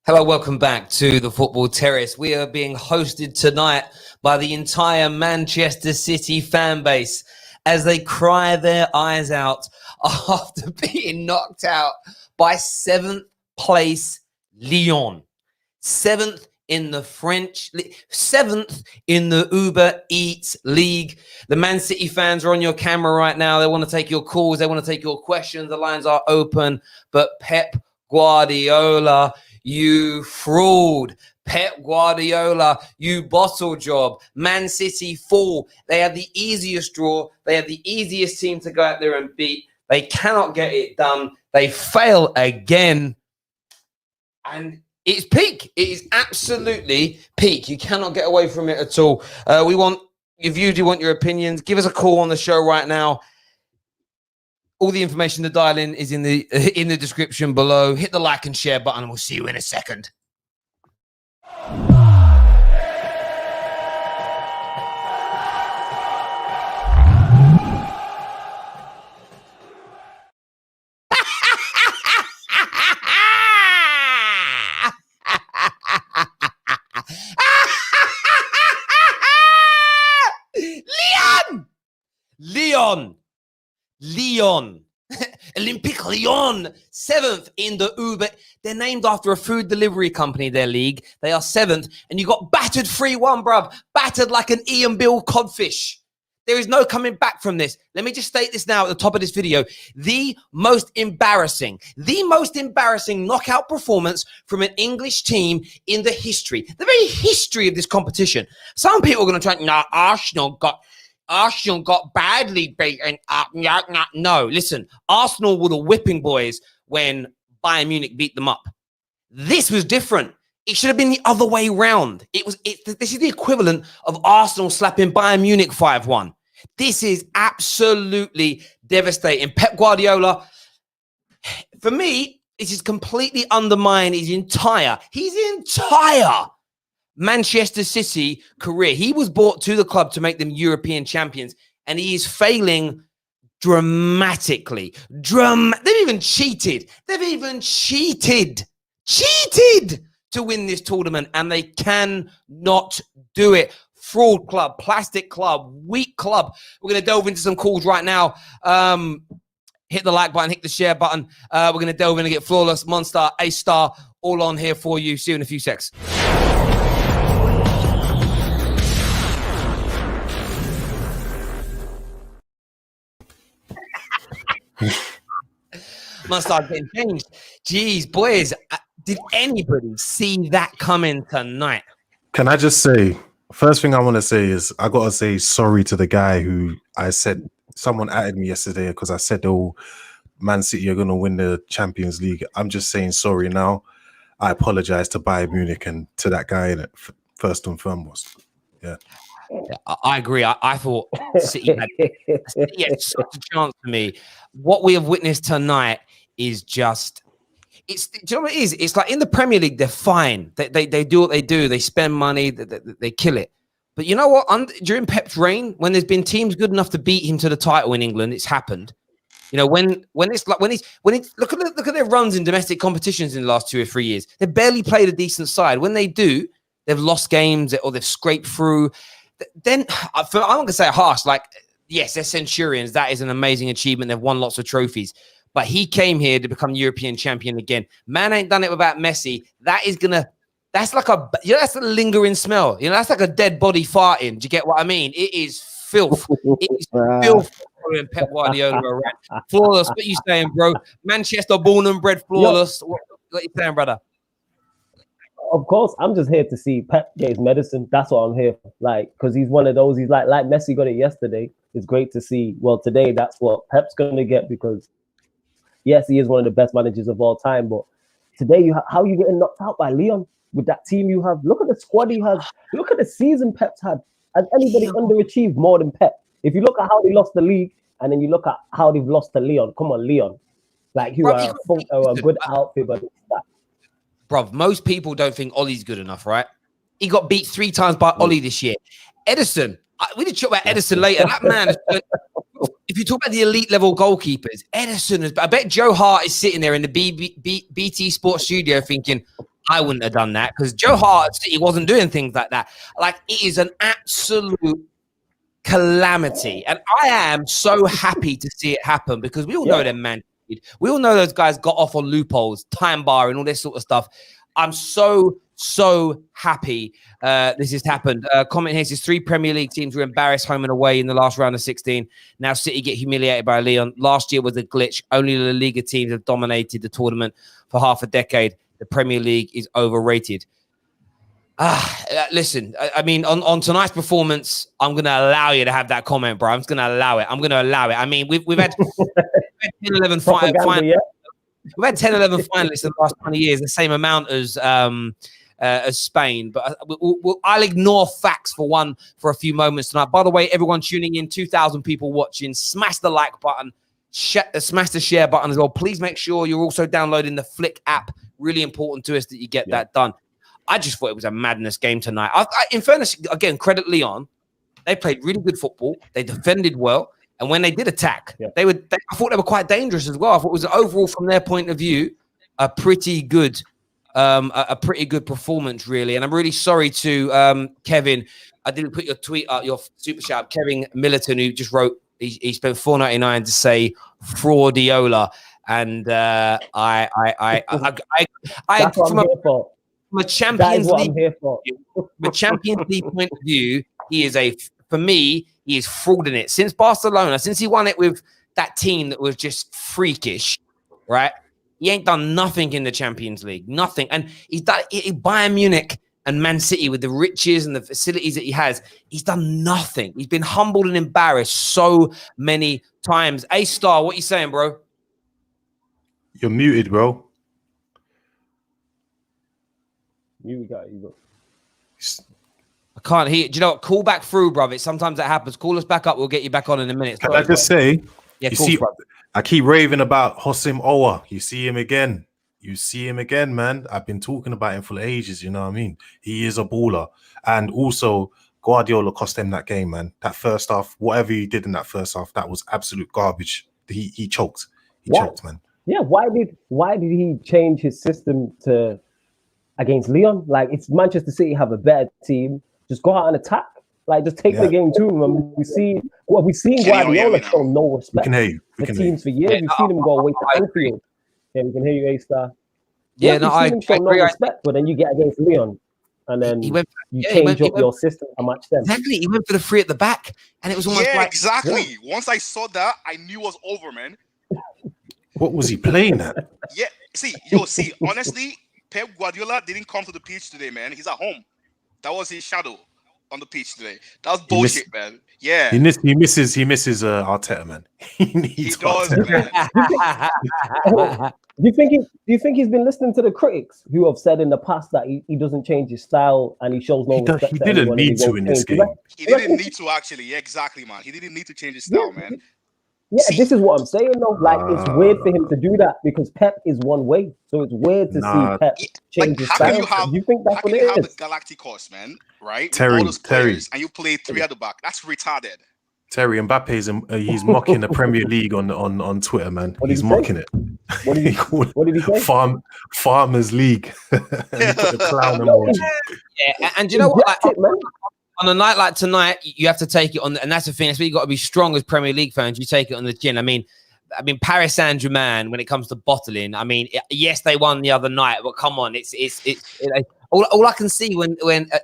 Hello, welcome back to the Football Terrace. We are being hosted tonight by the entire Manchester City fan base as they cry their eyes out after being knocked out by 7th place Lyon. 7th in the French League, 7th in the Uber Eats League. The Man City fans are on your camera right now. They want to take your calls. They want to take your questions. The lines are open. But Pep Guardiola, you fraud. Pep Guardiola, you bottle job. Man City fall. They have the easiest draw. They have the easiest team to go out there and beat. They cannot get it done. They fail again. And it's peak. It is absolutely peak. You cannot get away from it at all. We want your views. We want your opinions. Give us a call on the show right now. All the information to dial in is in the description below. Hit the like and share button, and we'll see you in a second. Lyon. Olympique Lyon, 7th in the Uber. They're named after a food delivery company, their league. They are 7th, and you got battered 3-1, bruv. Battered like an Ian Bill codfish. There is no coming back from this. Let me just state this now at the top of this video. The most embarrassing knockout performance from an English team in the history, the very history of this competition. Some people are going to try, Arsenal got badly beaten up. No, listen, Arsenal were the whipping boys when Bayern Munich beat them up. This was different. It should have been the other way round. This is the equivalent of Arsenal slapping Bayern Munich 5-1. This is absolutely devastating. Pep Guardiola, for me, it has completely undermined his entire Manchester City career. He was brought to the club to make them European champions, and he is failing dramatically. They've even cheated. Cheated to win this tournament, and they cannot do it. Fraud club, plastic club, weak club. We're going to delve into some calls right now. Hit the like button, hit the share button. We're going to delve in and get Flawless, Monster, A-Star, all on here for you. See you in a few secs. Must start getting changed. Jeez, boys, did anybody see that coming tonight? Can I just say, first thing I want to say is I got to say sorry to the guy who I said, someone added me yesterday because I said, oh, Man City are going to win the Champions League. I'm just saying sorry now. I apologize to Bayern Munich and to that guy in it, first and foremost. Yeah. I agree. I thought City had such a chance for me. What we have witnessed tonight is just, do you know what it is? It's like in the Premier League, they're fine. They do what they do. They spend money. They kill it. But you know what? During Pep's reign, when there's been teams good enough to beat him to the title in England, it's happened. You know, when look at their runs in domestic competitions in the last 2 or 3 years. They barely played a decent side. When they do, they've lost games or they've scraped through. Then I'm going to say harsh, like, yes, they're Centurions. That is an amazing achievement. They've won lots of trophies. But he came here to become European champion again. Man ain't done it without Messi. That's like that's a lingering smell. You know, that's like a dead body farting. Do you get what I mean? It is filth. It is filth. Pep Guardiola around. Flawless. What you saying, bro? Manchester born and bred Flawless. What you saying, brother? Of course, I'm just here to see Pep get his medicine. That's what I'm here for. Like, because he's one of those. He's like Messi got it yesterday. It's great to see. Well, today that's what Pep's going to get because, yes, he is one of the best managers of all time. But today, how are you getting knocked out by Lyon with that team you have? Look at the squad you have. Look at the season Pep's had. Has anybody underachieved more than Pep? If you look at how they lost the league and then you look at how they've lost to Lyon, come on, Lyon. Like, you are a good outfit, but bruv, most people don't think Ollie's good enough, right? He got beat 3 times by Ollie this year. Ederson, we did talk about Ederson later. That man, if you talk about the elite level goalkeepers, Ederson, I bet Joe Hart is sitting there in the BT Sports studio thinking, I wouldn't have done that because Joe Hart at City wasn't doing things like that. Like, it is an absolute calamity. And I am so happy to see it happen because we all know them, man. We all know those guys got off on loopholes, time bar, and all this sort of stuff. I'm so happy this has happened. Comment here says 3 Premier League teams were embarrassed home and away in the last round of 16. Now City get humiliated by Lyon. Last year was a glitch. Only the Liga teams have dominated the tournament for half a decade. The Premier League is overrated. Listen, I mean, on tonight's performance, I'm going to allow you to have that comment, bro. I'm just going to allow it. I mean, we've had 10, 11 We've had 10, 11 finalists in the last 20 years, the same amount as Spain. But I'll ignore facts for a few moments tonight. By the way, everyone tuning in, 2,000 people watching, smash the like button, smash the share button as well. Please make sure you're also downloading the Flick app. Really important to us that you get that done. I just thought it was a madness game tonight. In fairness, again, credit Lyon. They played really good football. They defended well. And when they did attack, I thought they were quite dangerous as well. I thought it was overall, from their point of view, a pretty good performance, really. And I'm really sorry to Kevin. I didn't put your tweet up, your super shout. Kevin Millerton, who just wrote, he spent $4.99 to say Fraudiola, and from a Champions League point of view, for me, he is frauding it. Since Barcelona, since he won it with that team that was just freakish, right? He ain't done nothing in the Champions League. Nothing. And he's done Bayern Munich and Man City with the riches and the facilities that he has. He's done nothing. He's been humbled and embarrassed so many times. A-Star, what you saying, bro? You're muted, bro. You go. I can't hear. Do you know what? Call back through, brother. Sometimes that happens. Call us back up. We'll get you back on in a minute. Can I just say, yeah, you see, I keep raving about Hossein Owa. You see him again. Man. I've been talking about him for ages. You know what I mean? He is a baller. And also, Guardiola cost him that game, man. That first half, whatever he did in that first half, that was absolute garbage. He choked. He choked, man. Yeah. Why did he change his system to against Lyon? Like, it's Manchester City have a better team. Just go out and attack. Like, just take the game to him. And we've seen Guardiola show no respect for teams for years. We've seen him go away to Anfield. Yeah, we can hear you, A-Star. Yeah, no, I him show no respect, but then you get against Lyon, and then you change up your system to match them. Exactly, he went for the 3 at the back, and it was almost like exactly. Yeah. Once I saw that, I knew it was over, man. What was he playing at? Yeah, honestly, Pep Guardiola didn't come to the pitch today, man. He's at home. That was his shadow on the pitch today. That was bullshit, man. Yeah. He misses Arteta, man. He does, man. Do you think he's been listening to the critics who have said in the past that he doesn't change his style and he shows no respect? He didn't need to in this game. He didn't need to, actually. Yeah, exactly, man. He didn't need to change his style, man. Yeah, this is what I'm saying, though. Like, it's weird for him to do that because Pep is one way. So it's weird to see Pep change his style. Do you think that's what it is? How can you have the Galacticos, man, right? Terry, and you play 3 at the back. That's retarded. Terry Mbappe's he's mocking the Premier League on Twitter, man. He's mocking it. What did he say? Farmers League. And he put the clown emoji. Yeah, and you know what? On a night like tonight, you have to take it on, and that's the thing. That's why you got to be strong as Premier League fans. You take it on the chin. I mean, Paris Saint-Germain, when it comes to bottling, yes, they won the other night, but come on, it's all I can see when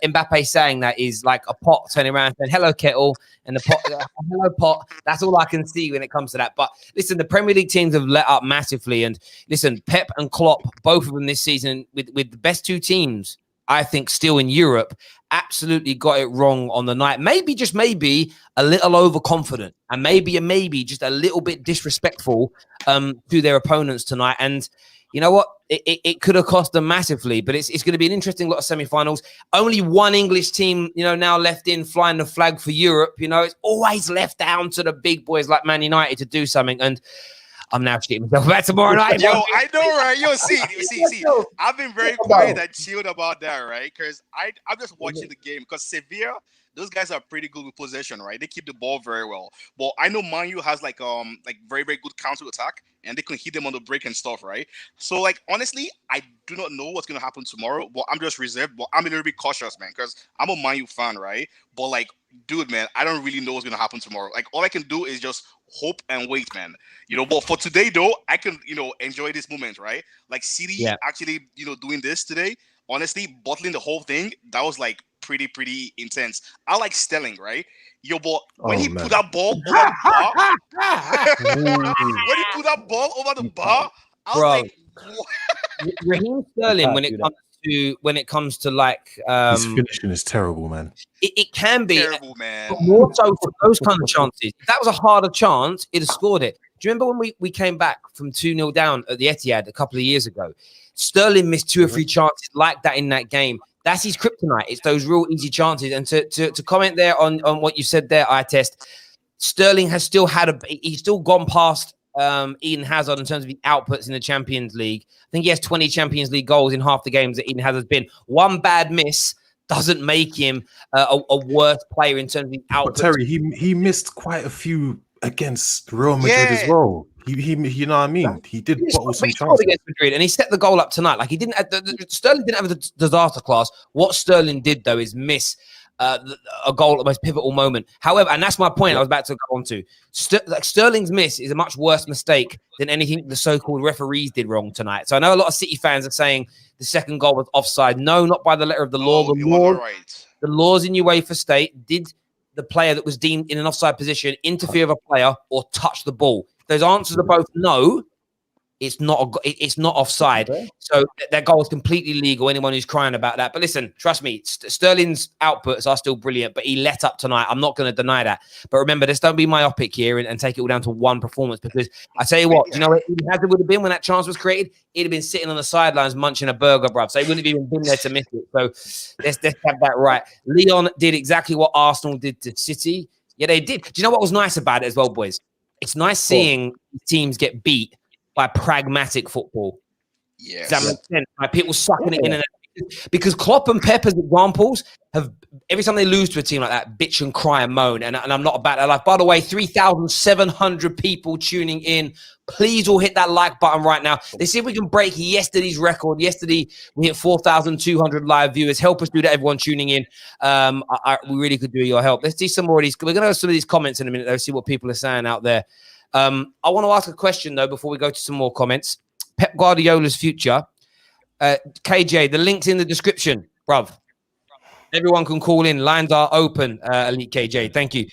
Mbappe's saying that is like a pot turning around saying hello kettle, and the pot hello pot. That's all I can see when it comes to that. But listen, the Premier League teams have let up massively, and listen, Pep and Klopp, both of them this season with the best 2 teams, I think, still in Europe, absolutely got it wrong on the night. Maybe, just maybe, a little overconfident, and maybe just a little bit disrespectful to their opponents tonight. And you know what? It could have cost them massively, but it's going to be an interesting lot of semi-finals. Only one English team, now left in flying the flag for Europe. It's always left down to the big boys like Man United to do something. And I'm now shitting myself about tomorrow night. Yo, I know, right? Yo, see. I've been very quiet and chilled about that, right? Because I'm just watching the game. Because Sevilla, those guys are pretty good with possession, right? They keep the ball very well. But I know Man U has like very, very good counter attack, and they can hit them on the break and stuff, right? So, like, honestly, I do not know what's going to happen tomorrow, but I'm just reserved. But I'm a little bit cautious, man, because I'm a Man U fan, right? But, like, dude, man, I don't really know what's going to happen tomorrow. Like, all I can do is just hope and wait, man. But for today, though, I can, enjoy this moment, right? Like, City actually, doing this today, honestly, bottling the whole thing, that was, like, pretty intense. I like Sterling, right? But when he put that ball over the bar, when he put that ball over the bar, I was like, what? Raheem Sterling, when it comes to like his finishing is terrible, man. It can be terrible, man. But more so for those kind of chances. If that was a harder chance, it'd have scored it. Do you remember when we came back from 2-0 down at the Etihad a couple of years ago? Sterling missed 2 or 3 chances like that in that game. That's his kryptonite. It's those real easy chances. And to comment there on what you said there, I test. Sterling has still he's still gone past Eden Hazard in terms of the outputs in the Champions League. I think he has 20 Champions League goals in half the games that Eden Hazard's been. One bad miss doesn't make him a worse player in terms of the output. But Terry, he missed quite a few against Real Madrid as well. He you know what I mean? He did bottle some chances against Madrid, and he set the goal up tonight. Like Sterling didn't have a disaster class. What Sterling did though is miss a goal at the most pivotal moment. However, and that's my point I was about to go on to. Sterling's miss is a much worse mistake than anything the so-called referees did wrong tonight. So I know a lot of City fans are saying the second goal was offside. No, not by the letter of the law. The laws in UEFA state, did the player that was deemed in an offside position interfere with a player or touch the ball? If those answers are both no, it's not offside. Okay. So that goal is completely legal. Anyone who's crying about that. But listen, trust me, Sterling's outputs are still brilliant, but he let up tonight. I'm not going to deny that. But remember, just don't be myopic here and take it all down to one performance, because I tell you what, you know what Eden Hazard would have been when that chance was created? He'd have been sitting on the sidelines munching a burger, bruv. So he wouldn't have even been there to miss it. So let's have that right. Lyon did exactly what Arsenal did to City. Yeah, they did. Do you know what was nice about it as well, boys? It's nice seeing teams get beat by pragmatic football. Yes. Does that make sense? Like people sucking it in and out. Because Klopp and Pep as examples have, every time they lose to a team like that, bitch and cry and moan. And I'm not about that life. By the way, 3,700 people tuning in. Please all hit that like button right now. Let's see if we can break yesterday's record. Yesterday, we hit 4,200 live viewers. Help us do that, everyone tuning in. We really could do your help. Let's see some more of these. We're going to have some of these comments in a minute, though, see what people are saying out there. I want to ask a question, though, before we go to some more comments. Pep Guardiola's future. KJ, the link's in the description, bruv. Everyone can call in. Lines are open, Elite KJ. Thank you.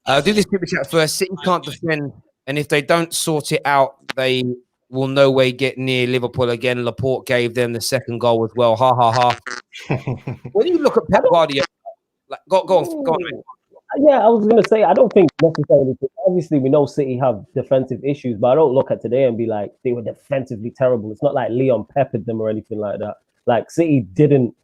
Do this super chat first. City can't defend, and if they don't sort it out, they will no way get near Liverpool again. Laporte gave them the second goal as well. Ha, ha, ha. When you look at Pep Guardiola, like, go on, mate. Yeah, I was going to say, I don't think necessarily, obviously we know City have defensive issues, but I don't look at today and be like, they were defensively terrible. It's not like Leon peppered them or anything like that. Like City didn't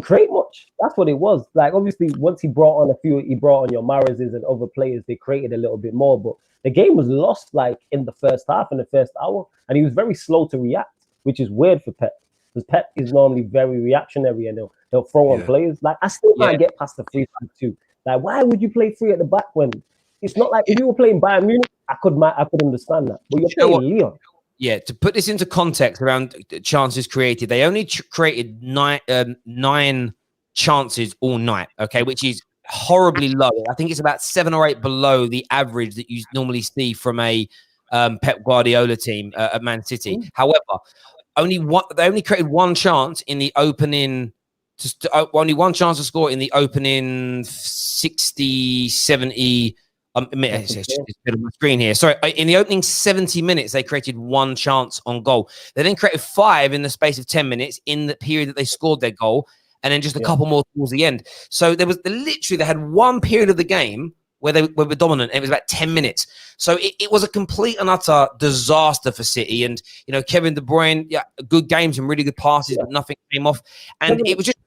create much. That's what it was. Like, obviously, once he brought on your Mahrez's and other players, they created a little bit more, but the game was lost like in the first half, in the first hour, and he was very slow to react, which is weird for Pep, because Pep is normally very reactionary and they'll throw on players. Like, I still can't get past the 3-5-2. Like, why would you play 3 at the back when it's not like if you were playing Bayern Munich? I could understand that, but you're playing Lyon. Yeah, to put this into context around chances created, they only created nine chances all night. Okay, which is horribly low. I think it's about 7 or 8 below the average that you normally see from a Pep Guardiola team at Man City. However, they only created one chance in the opening. Only one chance to score in the opening 60, 70 minutes. It's on my screen here. Sorry, in the opening 70 minutes, they created one chance on goal. They then created 5 in the space of 10 minutes in the period that they scored their goal, and then just a couple more towards the end. So they had one period of the game where they were dominant, and it was about 10 minutes. So it was a complete and utter disaster for City. And, Kevin De Bruyne, good games and really good passes, but nothing came off. And it was just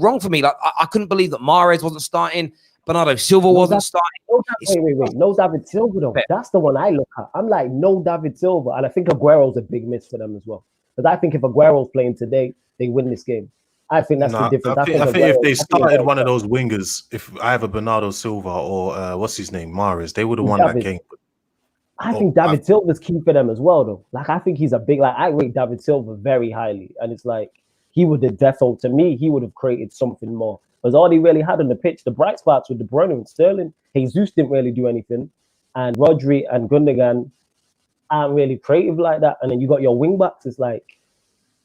wrong for me. Like, I couldn't believe that Mahrez wasn't starting. Bernardo Silva wasn't starting. Wait. No David Silva, though. That's the one I look at. I'm like, no David Silva. And I think Aguero's a big miss for them as well. Because I think if Aguero's playing today, they win this game. I think that's the difference. I think if they started one of those wingers, if either Bernardo Silva or what's his name, Mahrez, they would have won that game. I think David Silva's key for them as well, though. Like, I think he's a big, like, I rate David Silva very highly. And it's like, he would have defo, to me, he would have created something more. Because all he really had on the pitch, the bright spots with De Bruyne and Sterling, Jesus didn't really do anything. And Rodri and Gundogan aren't really creative like that. And then you got your wing backs. It's like,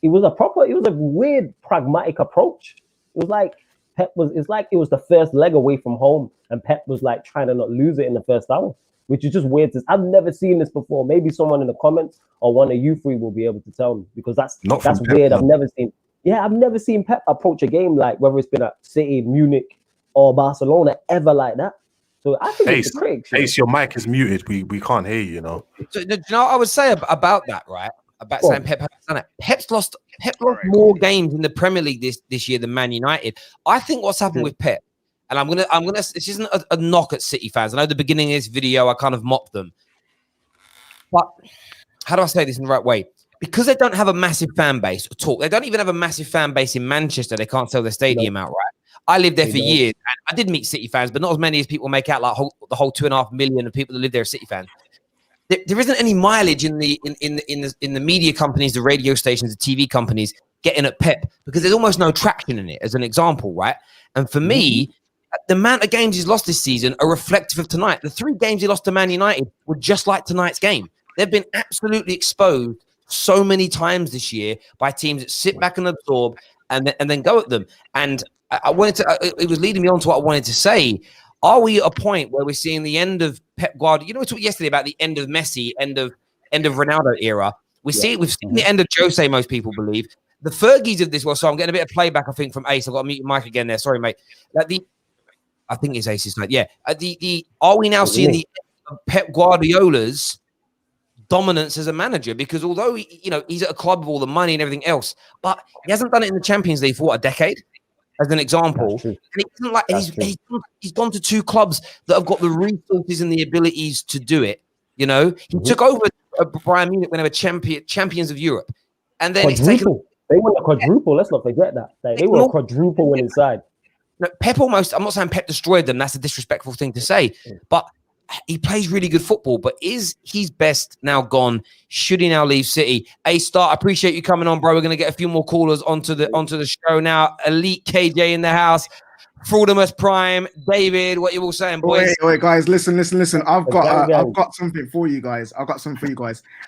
it was a weird pragmatic approach. It was like, it was the first leg away from home. And Pep was like trying to not lose it in the first hour, which is just weird. I've never seen this before. Maybe someone in the comments or one of you three will be able to tell me, because that's weird. Pep, no. I've never seen Pep approach a game like, whether it's been at City, Munich, or Barcelona, ever like that. So I think it's the critics. Ace, your mic is muted. We can't hear you, you know. So, do you know what I would say about that, right? About saying Pep has done it. Pep lost more games in the Premier League this year than Man United. I think what's happened with Pep, and I'm gonna this isn't a knock at City fans. I know at the beginning of this video I kind of mocked them. But how do I say this in the right way? Because they don't have a massive fan base at all. They don't even have a massive fan base in Manchester. They can't sell their stadium outright. I lived there for years, and I did meet City fans, but not as many as people make out. Like the whole 2.5 million of people that live there are City fans. There isn't any mileage in the media companies, the radio stations, the TV companies getting at Pep, because there's almost no traction in it. As an example, right? And for me, the amount of games he's lost this season are reflective of tonight. The 3 games he lost to Man United were just like tonight's game. They've been absolutely exposed so many times this year by teams that sit back and absorb and then go at them. And I wanted to. It was leading me on to what I wanted to say. Are we at a point where we're seeing the end of Pep Guardiola? You know, we talked yesterday about the end of Messi, end of Ronaldo era. We've seen the end of Jose. Most people believe the Fergies of this. Well, so I'm getting a bit of playback, I think, from Ace. I've got to mute your mic again there. Sorry, mate. I think it's Ace's night. Yeah. Are we now seeing the end of Pep Guardiola's dominance as a manager? Because although he's at a club with all the money and everything else, but he hasn't done it in the Champions League for a decade, as an example. And it isn't like he's gone to 2 clubs that have got the resources and the abilities to do it. You know, he took over Bayern Munich when they were champions of Europe, and then they won a quadruple. Let's not forget that they were a quadruple winning side. No, Pep almost. I'm not saying Pep destroyed them. That's a disrespectful thing to say, but he plays really good football. But is his best now gone? Should he now leave City? A-Star, I appreciate you coming on, bro. We're going to get a few more callers onto the show now. Elite KJ in the house. Fraudimus Prime. David, what you all saying, boys? Wait, guys, listen. I've got something for you guys.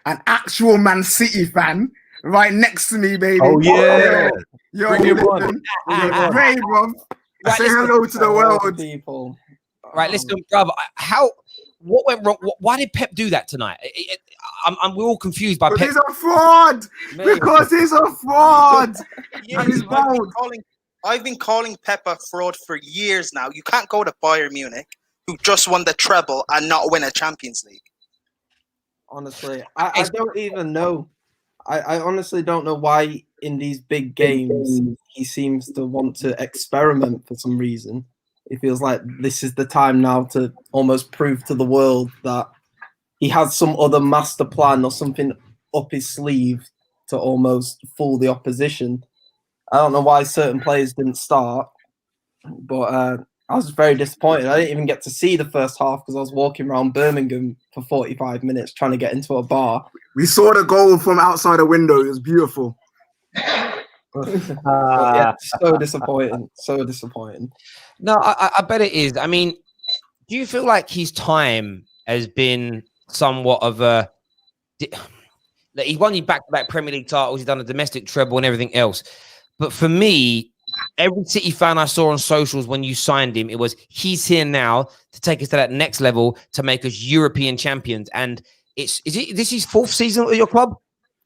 An actual Man City fan right next to me, baby. Oh, yeah. You're great, bro. Say hello to the world, people. Right, listen, brother. What went wrong? Why did Pep do that tonight? We're all confused by Pep. He's a fraud. Because he's a fraud. And he's I've been calling Pep a fraud for years now. You can't go to Bayern Munich, who just won the treble, and not win a Champions League. Honestly, I don't even know. I honestly don't know why in these big games he seems to want to experiment for some reason. It feels like this is the time now to almost prove to the world that he has some other master plan or something up his sleeve to almost fool the opposition. I don't know why certain players didn't start, but I was very disappointed. I didn't even get to see the first half because I was walking around Birmingham for 45 minutes trying to get into a bar. We saw the goal from outside the window. It was beautiful. Yeah, so disappointing. So disappointing. No, I bet it is. I mean, do you feel like his time has been somewhat of a... He's won you back-to-back Premier League titles. He's done a domestic treble and everything else. But for me, every City fan I saw on socials when you signed him, it was, he's here now to take us to that next level, to make us European champions. And this is his 4th season at your club?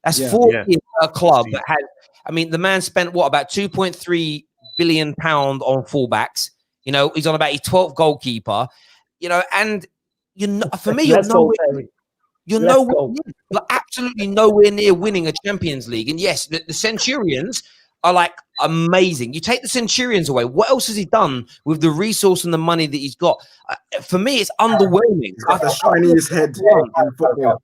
That's 4 years at a club that has... I mean, the man spent, about £2.3 billion on fullbacks. You know, he's on about his 12th goalkeeper. You know, and for me, you're absolutely nowhere near winning a Champions League. And yes, the Centurions are like amazing. You take the Centurions away, what else has he done with the resource and the money that he's got? For me, it's underwhelming. He's got the shiniest head in football.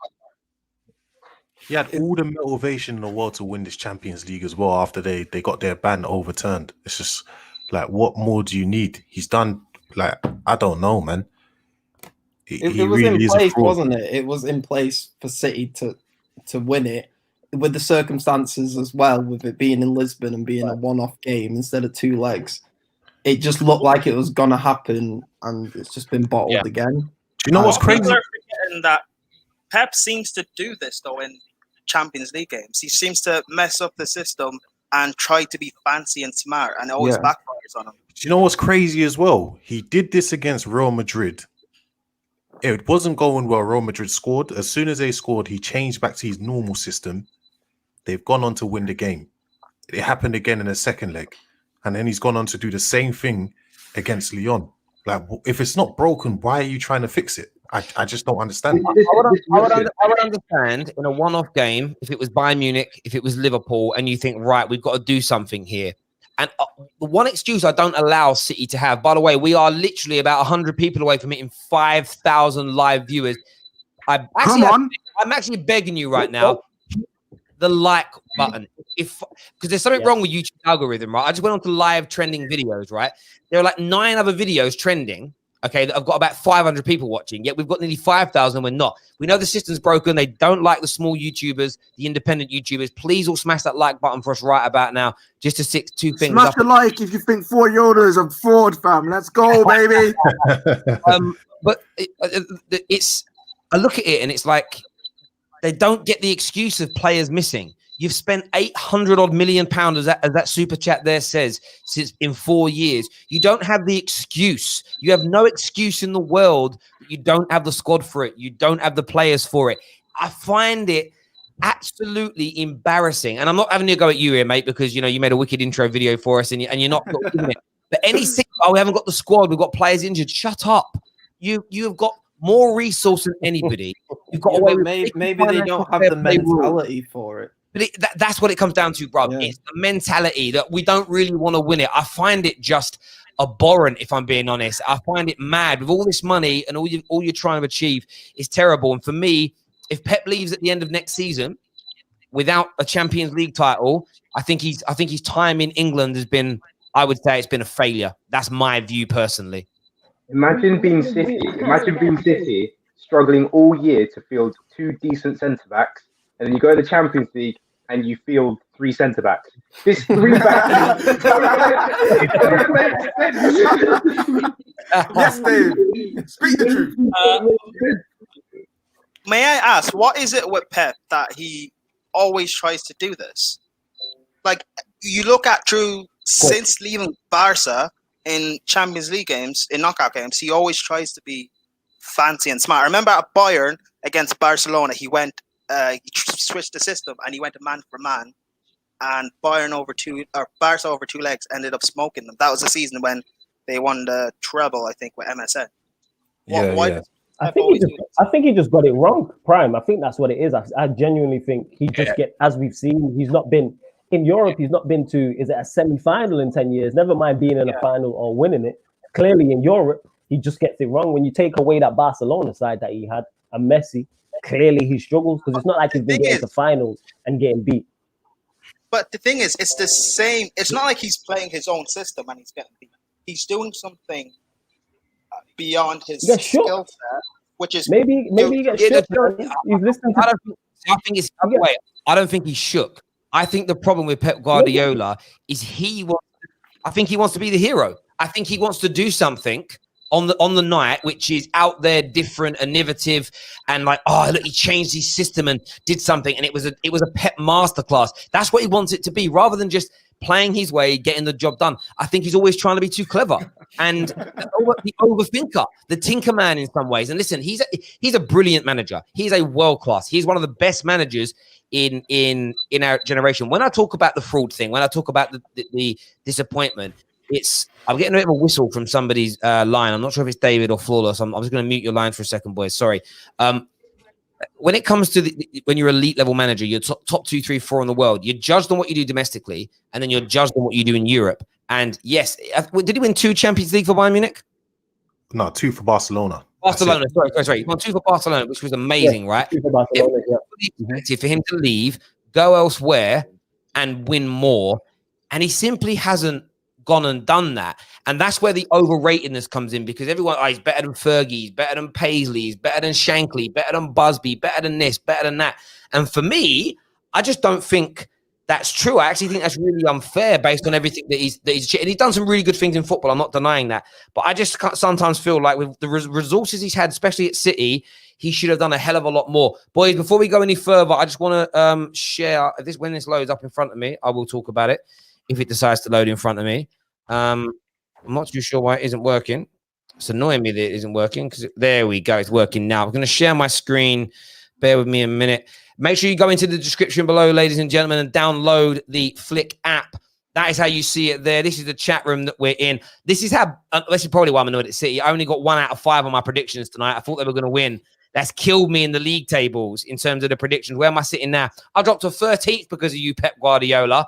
He had all the motivation in the world to win this Champions League as well after they got their ban overturned. It's just like, what more do you need? He's done, like, I don't know, man. It was in place, wasn't it? It was in place for City to win it with the circumstances as well, with it being in Lisbon and being a one-off game instead of 2 legs. It just looked like it was going to happen, and it's just been bottled again. Do you know what's crazy? People are forgetting that Pep seems to do this, though, in Champions League games. He seems to mess up the system and try to be fancy and smart, and it always backfires on him. Do you know what's crazy as well? He did this against Real Madrid. It wasn't going well. Real Madrid scored. As soon as they scored, he changed back to his normal system. They've gone on to win the game. It happened again in the second leg. And then he's gone on to do the same thing against Lyon. Like, if it's not broken, why are you trying to fix it? I just don't understand. I would understand in a one-off game if it was Bayern Munich, if it was Liverpool, and you think, right, we've got to do something here. And the one excuse I don't allow City to have, by the way, we are literally about 100 people away from hitting 5,000 live viewers. I'm actually begging you right now, the like button. Because there's something wrong with YouTube algorithm, right? I just went on to live trending videos, right? There are like 9 other videos trending, okay, that I've got about 500 people watching, yet we've got nearly 5,000. We're not. We know the system's broken. They don't like the small YouTubers, the independent YouTubers. Please all smash that like button for us right about now, just to stick 2 things Smash the like if you think 4 Yoda is a fraud, fam. Let's go, baby. But it's, I look at it and it's like they don't get the excuse of players missing. You've spent 800 odd million pounds, as that super chat there says, since in 4 years. You don't have the excuse. You have no excuse in the world. You don't have the squad for it. You don't have the players for it. I find it absolutely embarrassing. And I'm not having to go at you here, mate, because you made a wicked intro video for us, and you're not doing it. But anything, we haven't got the squad. We've got players injured. Shut up. You've got more resource than anybody. You've got maybe they don't have the mentality for it. But that's what it comes down to, bro. Yeah. It's the mentality that we don't really want to win it. I find it just abhorrent, if I'm being honest. I find it mad with all this money and all you're trying to achieve is terrible. And for me, if Pep leaves at the end of next season without a Champions League title, I think his time in England has been, I would say, it's been a failure. That's my view personally. Imagine being City, struggling all year to field 2 decent centre backs, and then you go to the Champions League and you field 3 centre backs. This 3 backs. Yes, Dave. Speak the truth. May I ask, what is it with Pep that he always tries to do this? Like, you look at since leaving Barca in Champions League games, in knockout games, he always tries to be fancy and smart. I remember at Bayern against Barcelona, he switched the system and he went to man for man, and Barca over 2 legs ended up smoking them. That was the season when they won the treble, I think, with MSN. I think he just got it wrong, Prime. I think that's what it is. I genuinely think he just as we've seen, he's not been in Europe. He's not been to, is it a semi-final in 10 years? Never mind being in a final or winning it. Clearly in Europe, he just gets it wrong. When you take away that Barcelona side that he had, and Messi, clearly he struggles because it's not like he's been getting to finals and getting beat. But the thing is, it's the same. It's not like he's playing his own system and he's getting beat. He's doing something beyond his skill set, which is maybe he gets shook. He's listening to. I think it's the other way. I don't think he's shook. I think the problem with Pep Guardiola is I think he wants to be the hero. I think he wants to do something on the night which is out there, different, innovative, and like, oh look, he changed his system and did something, and it was a Pep masterclass. That's what he wants it to be, rather than just playing his way, getting the job done. I think he's always trying to be too clever and the overthinker, the tinker man in some ways. And listen, he's a brilliant manager. He's a world class. He's one of the best managers in our generation. When I talk about the fraud thing, when I talk about the disappointment, I'm getting a bit of a whistle from somebody's line. I'm not sure if it's David or Flawless. I'm just going to mute your line for a second, boys. Sorry. When it comes to when you're elite level manager, you're top 2, 3, 4 in the world. You're judged on what you do domestically, and then you're judged on what you do in Europe. And yes, did he win 2 Champions League for Bayern Munich? No, 2 for Barcelona. Barcelona, sorry. He won 2 for Barcelona, which was amazing, right? 2 for Barcelona, for him to leave, go elsewhere, and win more, and he simply hasn't gone and done that. And that's where the overratedness comes in, because everyone, he's better than Fergie, he's better than Paisley, he's better than Shankly, better than Busby, better than this, better than that. And for me, I just don't think that's true. I actually think that's really unfair based on everything that he's and he's done some really good things in football. I'm not denying that. But I just sometimes feel like with the resources he's had, especially at City, he should have done a hell of a lot more. Boys, before we go any further, I just want to share when this loads up in front of me, I will talk about it if it decides to load in front of me. I'm not too sure why it isn't working. It's annoying me that it isn't working, because there we go. It's working now. I'm going to share my screen. Bear with me a minute. Make sure you go into the description below, ladies and gentlemen, and download the Flick app. That is how you see it there. This is the chat room that we're in. This is how, this is probably why I'm annoyed at City. I only got 1 out of 5 on my predictions tonight. I thought they were going to win. That's killed me in the league tables in terms of the predictions. Where am I sitting now? I dropped to 13th because of you, Pep Guardiola.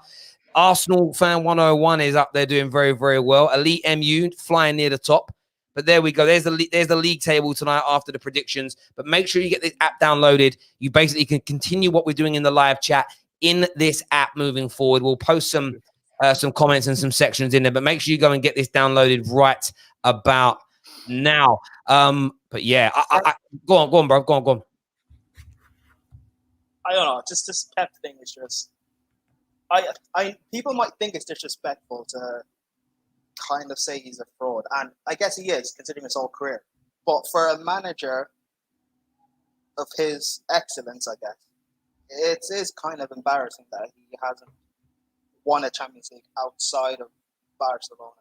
Arsenal fan 101 is up there doing very, very well. Elite MU flying near the top. But there we go. There's the league table tonight after the predictions. But make sure you get this app downloaded. You basically can continue what we're doing in the live chat in this app moving forward. We'll post some comments and some sections in there. But make sure you go and get this downloaded right about now. But yeah, go on, bro. Go on. I don't know. Just this Pep thing is just. People might think it's disrespectful to kind of say he's a fraud, and I guess he is, considering his whole career. But for a manager of his excellence, I guess it is kind of embarrassing that he hasn't won a Champions League outside of Barcelona.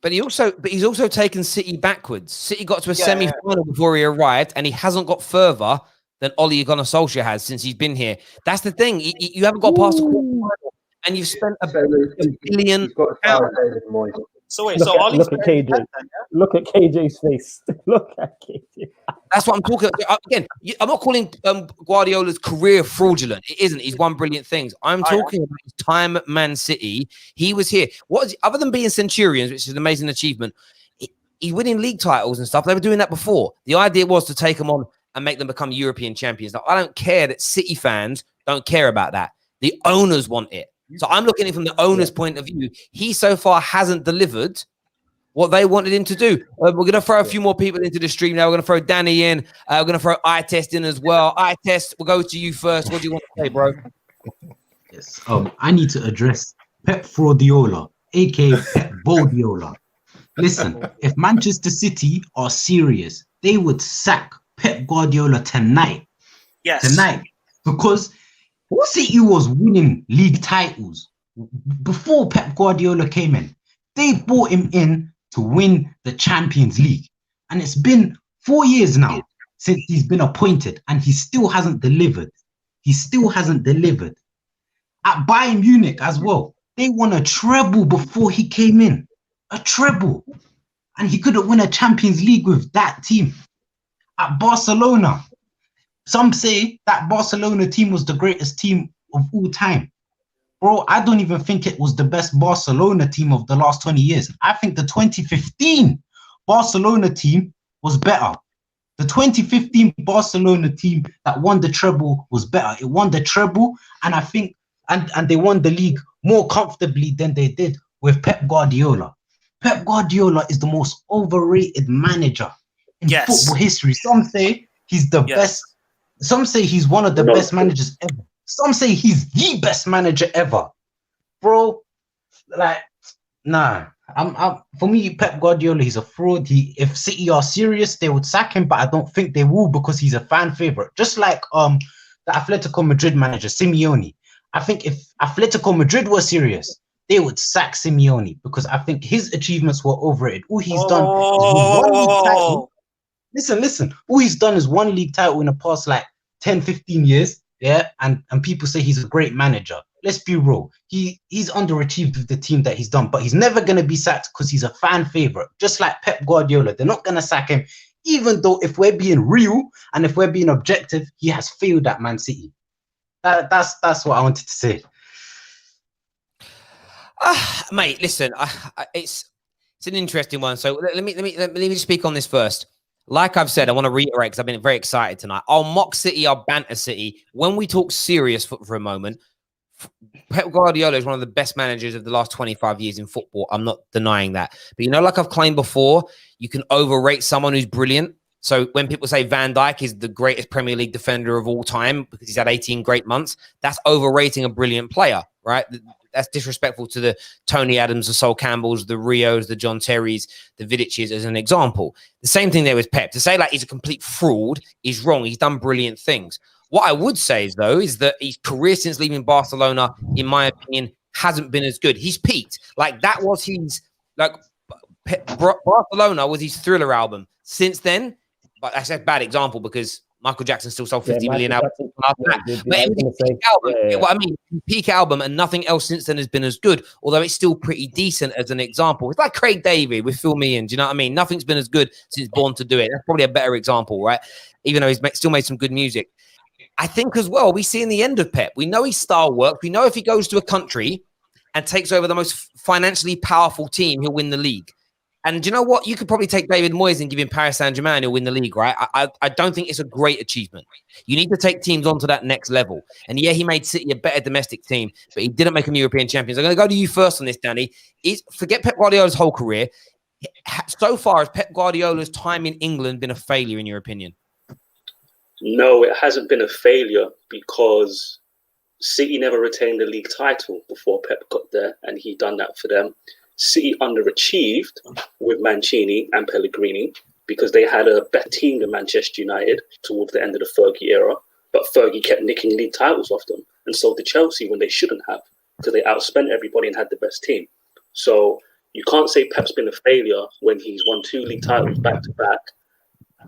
But he's also taken City backwards. City got to a semi-final before he arrived, and he hasn't got further than Ole Gunnar Solskjaer has since he's been here. That's the thing. You haven't got past the quarterfinal, and you've spent $1 billion. So wait, look at KJ. Look at KJ's face. Look at KJ. That's what I'm talking about. Again, I'm not calling Guardiola's career fraudulent. It isn't. He's won brilliant things. I'm talking about his time at Man City. He was here. Other than being Centurions, which is an amazing achievement, he's winning league titles and stuff. They were doing that before. The idea was to take them on and make them become European champions. Now, I don't care that City fans don't care about that. The owners want it. So I'm looking at it from the owner's point of view. He so far hasn't delivered what they wanted him to do. We're going to throw a few more people into the stream now. We're going to throw Danny in. We're going to throw iTest in as well. iTest, we'll go to you first. What do you want to say, bro? Yes. I need to address Pep Fraudiola, aka Pep Guardiola. Listen, if Manchester City are serious, they would sack Pep Guardiola tonight. Yes. Tonight. Because City was winning league titles before Pep Guardiola came in. They brought him in to win the Champions League. And it's been 4 years now since he's been appointed, and he still hasn't delivered. He still hasn't delivered. At Bayern Munich as well, they won a treble before he came in. A treble. And he couldn't win a Champions League with that team. At Barcelona, some say that Barcelona team was the greatest team of all time. Bro, I don't even think it was the best Barcelona team of the last 20 years. I think the 2015 Barcelona team was better. The 2015 Barcelona team that won the treble was better. It won the treble, and I think, and they won the league more comfortably than they did with Pep Guardiola. Pep Guardiola is the most overrated manager in football history. Some say he's the best. Some say he's one of the best managers ever. Some say he's the best manager ever. Bro, like, nah. For me, Pep Guardiola, he's a fraud. If City are serious, they would sack him, but I don't think they will because he's a fan favorite. Just like the Atletico Madrid manager, Simeone. I think if Atletico Madrid were serious, they would sack Simeone because I think his achievements were overrated. All he's done is one league title. Listen. All he's done is one league title in the past like 10, 15 years. Yeah, and people say he's a great manager. Let's be real. He's underachieved with the team that he's done, but he's never going to be sacked because he's a fan favorite. Just like Pep Guardiola. They're not going to sack him, even though if we're being real and if we're being objective, he has failed at Man City. That's what I wanted to say. Mate, listen, it's an interesting one. So let me just speak on this first. Like I've said, I want to reiterate because I've been very excited tonight. I'll mock City, I'll banter City. When we talk serious for a moment, Pep Guardiola is one of the best managers of the last 25 years in football. I'm not denying that. But like I've claimed before, you can overrate someone who's brilliant. So when people say Van Dijk is the greatest Premier League defender of all time because he's had 18 great months, that's overrating a brilliant player, right? That's disrespectful to the Tony Adams, the Sol Campbells, the Rios, the John Terrys, the Vidiches as an example. The same thing there with Pep. To say like he's a complete fraud is wrong. He's done brilliant things. What I would say is that his career since leaving Barcelona, in my opinion, hasn't been as good. He's peaked. Like that was his Barcelona was his Thriller album. Since then, but that's a bad example because Michael Jackson still sold 50 million albums. What I mean, peak album and nothing else since then has been as good, although it's still pretty decent as an example. It's like Craig David with Fill Me In. Do you know what I mean? Nothing's been as good since Born to Do It. That's probably a better example, right? Even though he's still made some good music. I think as well, we see in the end of Pep, we know his style works. We know if he goes to a country and takes over the most financially powerful team, he'll win the league. And do you know what? You could probably take David Moyes and give him Paris Saint-Germain, he'll win the league, right? I don't think it's a great achievement. You need to take teams onto that next level. And yeah, he made City a better domestic team, but he didn't make them European champions. I'm going to go to you first on this, Danny. Forget Pep Guardiola's whole career. So far, has Pep Guardiola's time in England been a failure in your opinion? No, it hasn't been a failure because City never retained the league title before Pep got there, and he done that for them. City underachieved with Mancini and Pellegrini because they had a better team than Manchester United towards the end of the Fergie era, but Fergie kept nicking league titles off them, and so did Chelsea when they shouldn't have because they outspent everybody and had the best team. So you can't say Pep's been a failure when he's won 2 league titles back to back.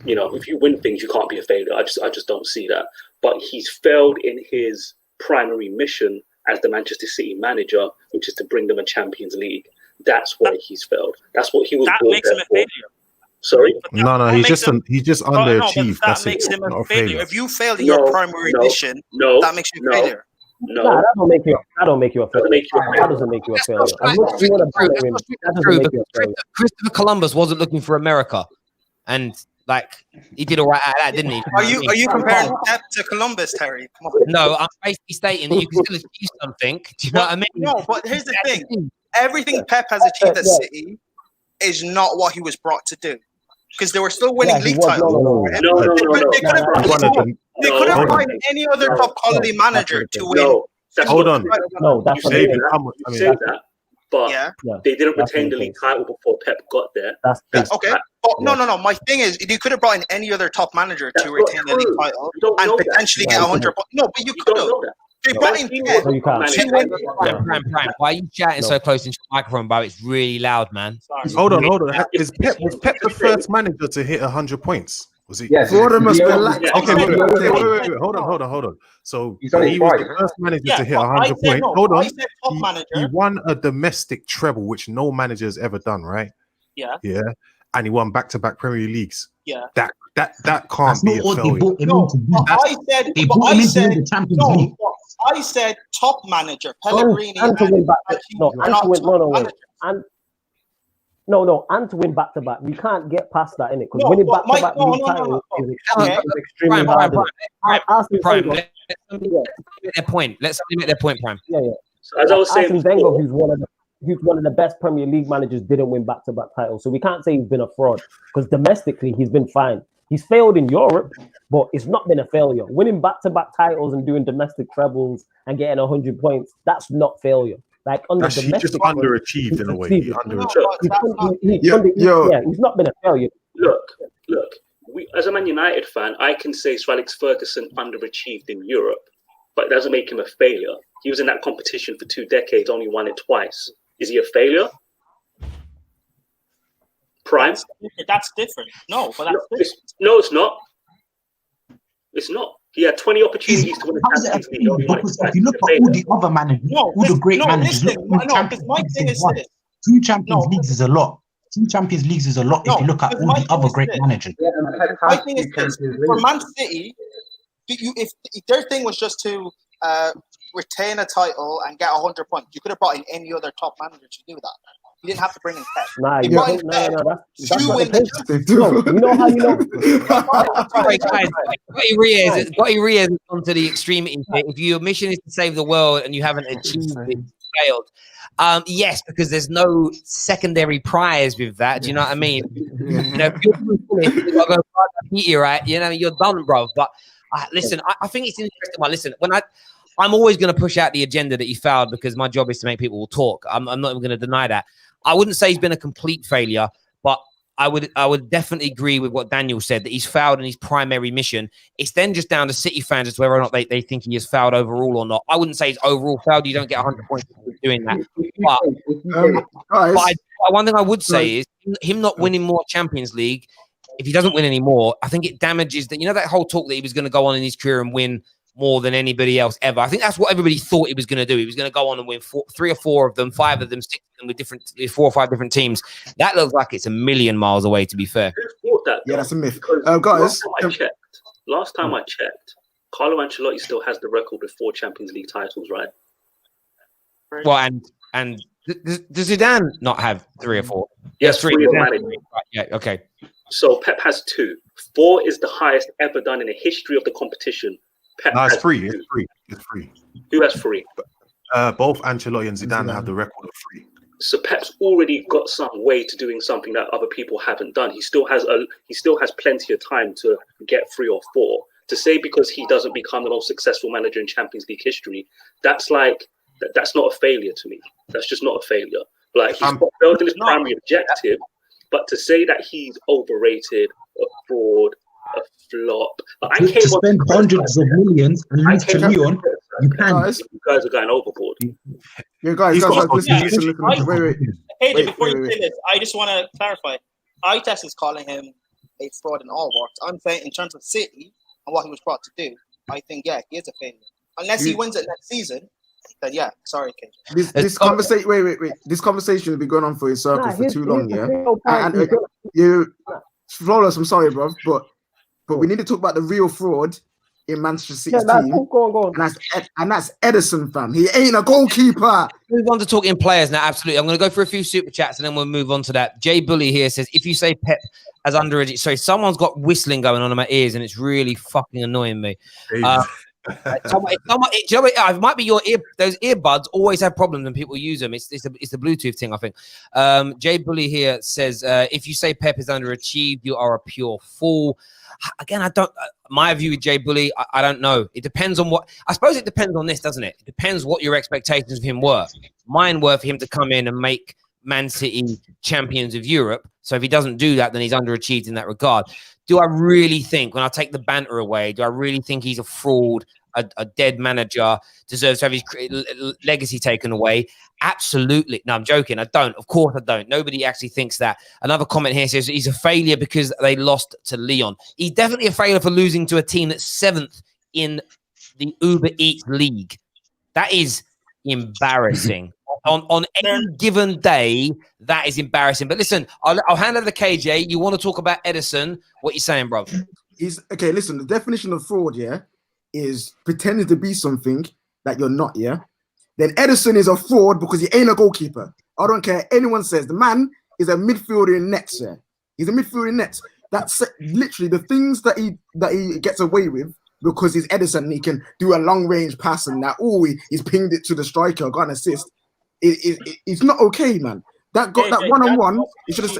You know, if you win things, you can't be a failure. I just don't see that. But he's failed in his primary mission as the Manchester City manager, which is to bring them a Champions League. That's where he's failed. That's what he was. That makes him a failure. Sorry? No, he's just underachieved. That makes him a failure. If you failed in your primary mission, that makes you a failure. No, that don't make you a failure. That doesn't make you a failure. That doesn't make you a failure. Christopher Columbus wasn't looking for America, and like he did all right at that, didn't he? Are you comparing Pep to Columbus, Terry? Come on. No, I'm basically stating that you can still achieve something. Do you know what I mean? No, but here's the thing: everything Pep has achieved at City is not what he was brought to do, because they were still winning league titles. They could have brought any other top quality manager to win. Hold on. No, that's you say that. But they didn't retain the league title before Pep got there. That's okay. No. My thing is, you could have brought in any other top manager to retain the league title and potentially get 100 points. No, but you could have. They brought in Prime. Why are you chatting so close into the microphone, bro? It's really loud, man. Hold on. Was Pep the first manager to hit 100 points? Was he? Yes. Okay, wait. Hold on. So he was the first manager to hit 100 points. Hold on. He won a domestic treble, which no manager has ever done, right? Yeah. Yeah. And he won back-to-back Premier Leagues. Yeah. That can't be a failure. I said top manager, Pellegrini. And to win back-to-back. We can't get past that, innit? Because winning back-to-back league titles is extremely hard. Prime. Let's make their point, Prime. Yeah. So as I was saying, Wenger, who's one of the best Premier League managers, didn't win back-to-back titles. So we can't say he's been a fraud, because domestically he's been fine. He's failed in Europe, but it's not been a failure. Winning back-to-back titles and doing domestic trebles and getting 100 points, that's not failure. Like he just underachieved in a way. He's not been a failure. Look. As a Man United fan, I can say Sir Alex Ferguson underachieved in Europe, but it doesn't make him a failure. He was in that competition for 2 decades, only won it twice. Is he a failure? Prime? That's different. No, but that's different. No, it's not. It's not. He had 20 opportunities to win the Champions League. If you look at all the other managers, all the great managers, two Champions Leagues is a lot. 2 Champions Leagues is a lot if you look at all the other great managers. My thing is this: for Man City, if their thing was just to retain a title and get 100 points, you could have brought in any other top manager to do that. You didn't have to bring in Pep. Nah, You you brought in don't, Pep no. That's to not win the the case. No, you know how you know. Sorry, guys. Gotti Reyes has gone to the extremity. If your mission is to save the world and you haven't achieved it, you failed. Yes, because there's no secondary prize with that. Do you know what I mean? You know, if you're you gotta go beat you, right? You know, you're done, bro. But listen, I think it's interesting. Well, listen, I'm always going to push out the agenda that he fouled because my job is to make people talk. I'm not even going to deny that. I wouldn't say he's been a complete failure, but I would definitely agree with what Daniel said, that he's fouled in his primary mission. It's then just down to City fans as to whether or not they think he has fouled overall or not. I wouldn't say he's overall fouled. You don't get 100 points for doing that. But one thing I would say is him not winning more Champions League, if he doesn't win any more, I think it damages that. You know that whole talk that he was going to go on in his career and win more than anybody else ever. I think that's what everybody thought he was going to do. He was going to go on and win 3 or 4 of them, 5 of them, 6 of them with 4 or 5 different teams. That looks like it's a million miles away, to be fair. Who thought that? Yeah, that's a myth. Guys, last time I checked, Carlo Ancelotti still has the record with 4 Champions League titles, right? Well, and does Zidane not have 3 or 4? Yes, 3 of managing. Right, yeah, okay. So Pep has 2. 4 is the highest ever done in the history of the competition. Pep No, it's has free. 2. It's free. Who has 3? Both Ancelotti and Zidane have the record of 3. So Pep's already got some way to doing something that other people haven't done. He still has plenty of time to get 3 or 4. To say because he doesn't become the most successful manager in Champions League history, that's not a failure to me. That's just not a failure. Like, he's failed in his primary objective, but to say that he's overrated, a fraud, a flop. To spend hundreds of millions and lose to Lyon, you can. You guys are going overboard. Yeah, guys, listen. Wait. Hey, before you say this, I just want to clarify. ITES is calling him a fraud in all works. I'm saying in terms of City and what he was brought to do, I think, yeah, he is a failure. Unless he wins it next season, then yeah, sorry, KJ. This conversation, wait. This conversation will be going on for a circle for too long, yeah. And you, Flawless, I'm sorry, bro, but we need to talk about the real fraud in Manchester City's team. Go on. And that's Ederson, fam. He ain't a goalkeeper. Move on to talking players now. Absolutely. I'm going to go for a few super chats and then we'll move on to that. Jay Bully here says, if you say Pep as underage, sorry, someone's got whistling going on in my ears and it's really fucking annoying me. It might be your ear. Those earbuds always have problems when people use them. It's the Bluetooth thing, I think. Jay Bully here says, if you say Pep is underachieved, you are a pure fool. Again, I don't. My view with Jay Bully, I don't know. It depends on what. I suppose it depends on this, doesn't it? It depends what your expectations of him were. Mine were for him to come in and make Man City champions of Europe. So if he doesn't do that, then he's underachieved in that regard. Do I really think, when I take the banter away, do I really think he's a fraud, a dead manager, deserves to have his legacy taken away? Absolutely. No, I'm joking. I don't. Of course I don't. Nobody actually thinks that. Another comment here says he's a failure because they lost to Lyon. He's definitely a failure for losing to a team that's 7th in the Uber Eats League. That is embarrassing. On any given day, that is embarrassing. But listen, I'll hand over to KJ. You want to talk about Ederson? What you saying, bro? He's okay. Listen, the definition of fraud, is pretending to be something that you're not, Then Ederson is a fraud because he ain't a goalkeeper. I don't care anyone says. The man is a midfielder in nets, He's a midfielder in nets. That's literally the things that he gets away with because he's Ederson and he can do a long range pass and that. Oh, he's pinged it to the striker, got an assist. It's not okay, man. That one-on-one, he should have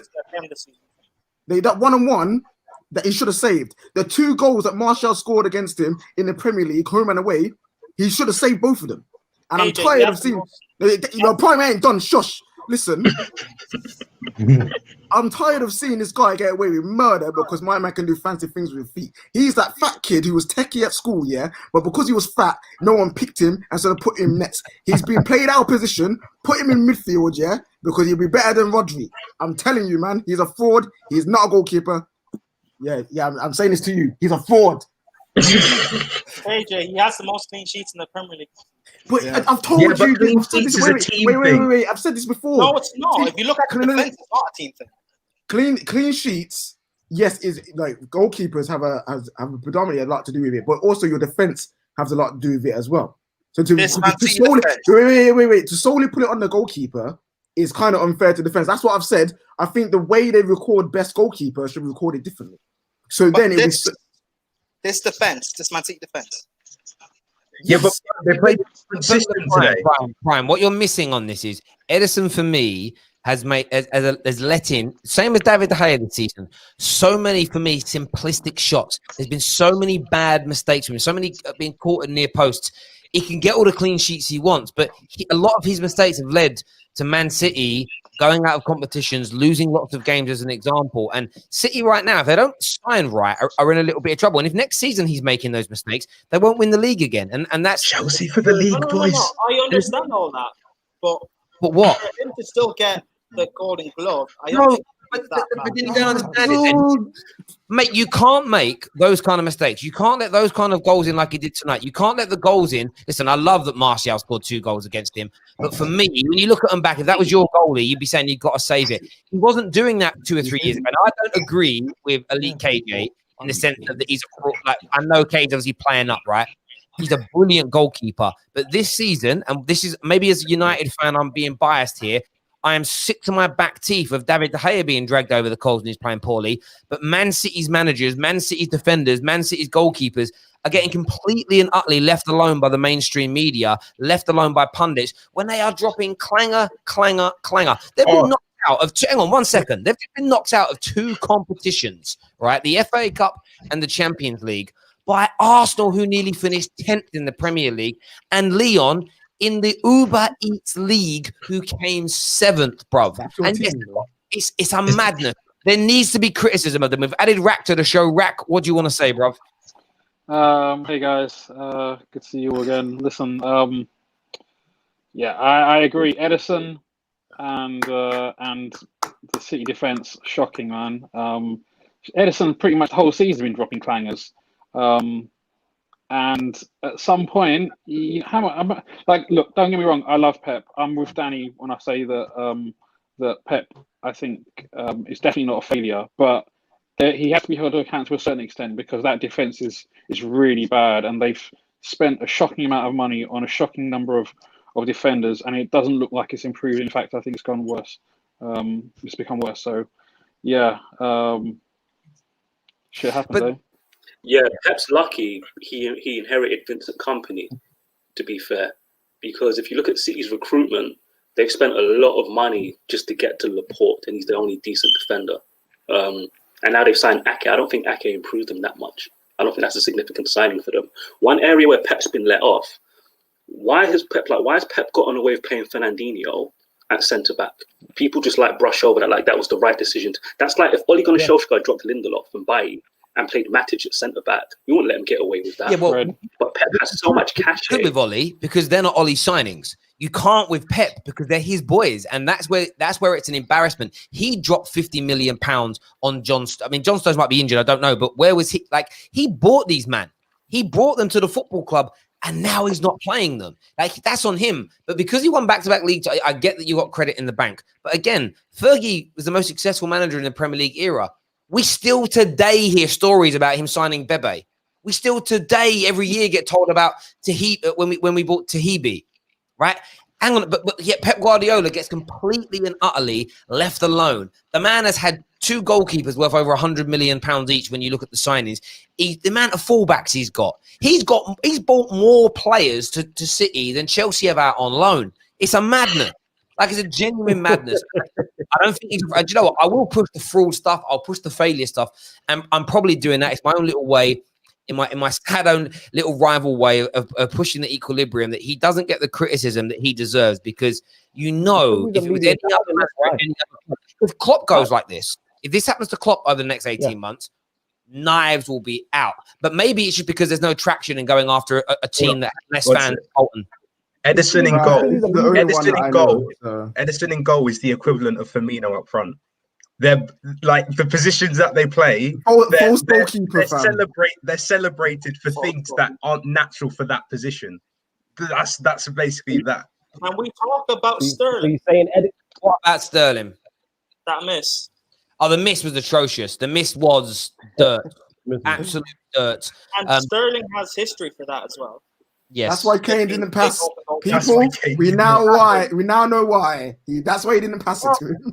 that one-on-one that he should have saved. The 2 goals that Martial scored against him in the Premier League, home and away, he should have saved both of them. And I'm tired of seeing, Prime ain't done. Shush. Listen, I'm tired of seeing this guy get away with murder because my man can do fancy things with his feet. He's that fat kid who was techie at school, but because he was fat, no one picked him and so they put him next. He's been played out of position, put him in midfield, because he'll be better than Rodri. I'm telling you, man, he's a fraud. He's not a goalkeeper. I'm saying this to you. He's a fraud. AJ, he has the most clean sheets in the Premier League. But I've told you. Wait. I've said this before. No, it's not. If you look at the defense, it's not a team thing. Clean sheets, yes, is like goalkeepers have predominantly a lot to do with it, but also your defense has a lot to do with it as well. So to solely put it on the goalkeeper is kind of unfair to defense. That's what I've said. I think the way they record best goalkeeper should be recorded differently. So But then it was this defense, this Man City defense. Yeah, but they played different system today. Prime. What you're missing on this is Ederson, for me, has let in, same as David De Gea this season, so many, for me, simplistic shots. There's been so many bad mistakes from him, so many being caught at near posts. He can get all the clean sheets he wants, but a lot of his mistakes have led to Man City going out of competitions, losing lots of games as an example. And City right now, if they don't sign right, are in a little bit of trouble. And if next season he's making those mistakes, they won't win the league again. And that's Chelsea for the league, boys. No. I understand all that, but what? For him to still get the Golden Glove, I No, don't think but it's that bad. you don't understand it. Mate, you can't make those kind of mistakes. You can't let those kind of goals in like he did tonight. You can't let the goals in. Listen, I love that Martial scored 2 goals against him. But for me, when you look at them back, if that was your goalie, you'd be saying you've got to save it. He wasn't doing that 2 or 3 years ago. And I don't agree with Elite KJ in the sense that he's like, I know KJ obviously playing up, right? He's a brilliant goalkeeper. But this season, and this is maybe as a United fan, I'm being biased here, I am sick to my back teeth of David De Gea being dragged over the coals and he's playing poorly. But Man City's managers, Man City's defenders, Man City's goalkeepers are getting completely and utterly left alone by the mainstream media, left alone by pundits when they are dropping clanger. They've been knocked out of hang on 1 second. They've been knocked out of 2 competitions, right? The FA Cup and the Champions League by Arsenal, who nearly finished 10th in the Premier League, and Lyon in the Uber Eats League, who came 7th, bruv. And yes, it's a madness. There needs to be criticism of them. We've added Rack to the show. Rack, what do you want to say, bruv? Hey guys, good to see you all again. Listen, yeah, I agree. Ederson and the City defense, shocking, man. Ederson pretty much the whole season been dropping clangers. And at some point, look, don't get me wrong, I love Pep. I'm with Danny when I say that that Pep, I think, is definitely not a failure, but he has to be held to account to a certain extent because that defense is really bad, and they've spent a shocking amount of money on a shocking number of defenders, and it doesn't look like it's improved. In fact, I think it's gone worse. It's become worse. So, yeah, shit happens, eh? Yeah, Pep's lucky he inherited Vincent Kompany, to be fair, because if you look at City's recruitment, they've spent a lot of money just to get to Laporte, and he's the only decent defender. And now they've signed Ake. I don't think Ake improved them that much. I don't think that's a significant signing for them. One area where Pep's been let off, why has Pep gotten away with playing Fernandinho at centre back? People just brush over that, like that was the right decision. That's like if Ole Gunnar Solskjaer dropped Lindelof and Bailly and played Matic at centre back, you wouldn't let him get away with that. Yeah, well, but Pep has so much cash good here. with Ole because they're not Ole's signings. You can't with Pep because they're his boys, and that's where it's an embarrassment. He dropped £50 million on John. I mean, John Stones might be injured, I don't know, but where was he? Like, he bought these man. He brought them to the football club, and now he's not playing them. Like, that's on him. But because he won back-to-back leagues, I get that you got credit in the bank. But again, Fergie was the most successful manager in the Premier League era. We still today hear stories about him signing Bebe. We still today every year get told about Tahibi when we bought Tahibi. Right? Hang on, but yet Pep Guardiola gets completely and utterly left alone. The man has had 2 goalkeepers worth over £100 million each when you look at the signings. The amount of fullbacks he's got. He's bought more players to City than Chelsea have out on loan. It's a madness. Like, it's a genuine madness. I don't think do you know what? I will push the fraud stuff. I'll push the failure stuff. And I'm probably doing that. It's my own little way. In my sad own little rival way of pushing the equilibrium, that he doesn't get the criticism that he deserves, because if it was any other man, if Klopp goes like this, if this happens to Klopp over the next 18 months, knives will be out. But maybe it's just because there's no traction in going after a team that has less fans. Bolton. Ederson in goal. Ederson in goal is the equivalent of Firmino up front. They're like the positions that they play. They're celebrated for things that aren't natural for that position. That's basically that. And we talk about Sterling. So you're saying what about Sterling? That miss. Oh, the miss was atrocious. The miss was dirt, absolute dirt. And Sterling has history for that as well. Yes, that's why Kane didn't pass. People, we now know why. That's why he didn't pass it to him.